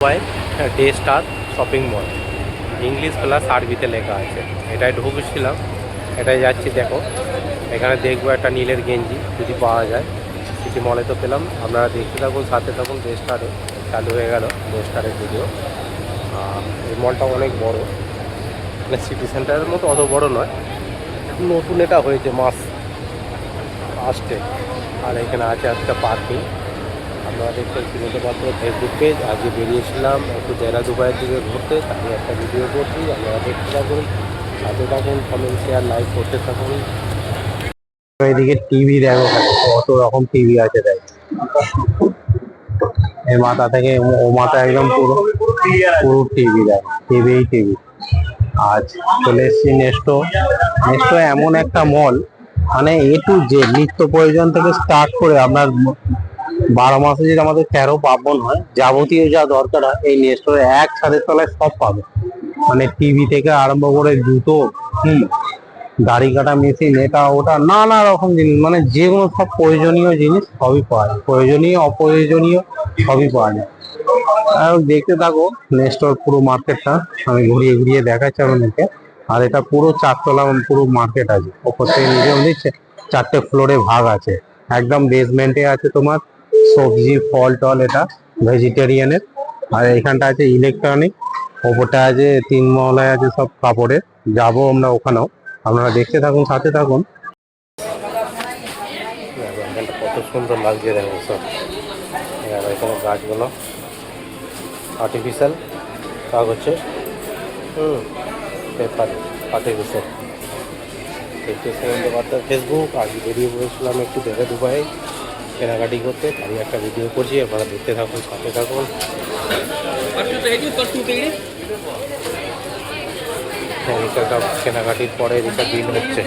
Dubai day star shopping mall English plus আরবিতে লেখা আছে। এটাই ঢুকছিলাম, এটাই যাচ্ছি। দেখো এখানে দেখবো একটা নীলের গেঞ্জি যদি পাওয়া যায়। সিটি মলে তো পেলাম। আপনারা দেখতে থাকুন, সাথে থাকুন। ডে স্টারে চালু হয়ে গেল ডে স্টারের ভিডিও। এই মলটা অনেক বড়, মানে সিটি সেন্টারের মতো অত বড় নয়, নতুন এটা হয়েছে মাস আসতে। আর এখানে আছে একটা পার্কিং। আপনারা দেখতে চিনতে পারতো ফেসবুক পেজ। আজকে বেরিয়েছিলাম একটু দেরা দুবাইয়ের দিকে ঘুরতে, তাই একটা ভিডিও করছি। আপনারা দেখতে থাকুন, সাথে থাকুন, কমেন্ট শেয়ার লাইক করতে থাকুন। এইদিকে টিভি দেখো, কত রকম টিভি আছে। দেখ এই মাথা থেকে ও মাথা একদম পুরো পুরো টিভি। দেখ টিভি। আজ চলে এসছি নেস্টো। নেস্টো এমন একটা মল, মানে A to Z নিত্য প্রয়োজন থেকে স্টার্ট করে আপনার 12 মাসে যদি আমাদের 13 পার্বণ হয়, যাবতীয় যা দরকার হয় এই নেস্টোর এক ছাদের তলায় সব পাবে। মানে টিভি থেকে আরম্ভ করে জুতো, দাড়ি কাটা মেশিন, এটা ওটা নানা রকম জিনিস, মানে যে কোনো সব প্রয়োজনীয় জিনিস সবই পাওয়া যায়। প্রয়োজনীয় অপ্রয়োজনীয় সবই পাওয়া যায়। আর দেখতে থাকো নেস্টোর পুরো মার্কেটটা আমি ঘুরিয়ে ঘুরিয়ে দেখাচ্ছি আপনাদেরকে। আর এটা পুরো 4 তলা পুরো মার্কেট আছে, ওপর থেকে নিচে অবধি 4টে ফ্লোরে ভাগ আছে। একদম বেসমেন্টে আছে তোমার সবজি ফল টল, এটা ভেজিটেরিয়ানের। আর এখানটা আছে ইলেকট্রনিক, ওপরটা আছে 3 মহলায় আছে সব কাপড়ের। যাবো আমরা ওখানেও, আপনারা দেখতে থাকুন, সাথে থাকুন। এখানটা কত সুন্দর লাগছে দেখো সব। এখানে গাছগুলো আর্টিফিশিয়াল কাগজের, পেপার আর্টিফিশিয়াল। দেখতে শুনতে পারতাম ফেসবুক। আজকে বেরিয়ে পড়েছিলাম একটু দেখে দুবাই কেনাকাটি করতে, তাই একটা ভিডিও করছি। আপনারা দেখতে থাকুন, সাথে থাকুন। কেনাকাটির পরে যেটা বিল হচ্ছে।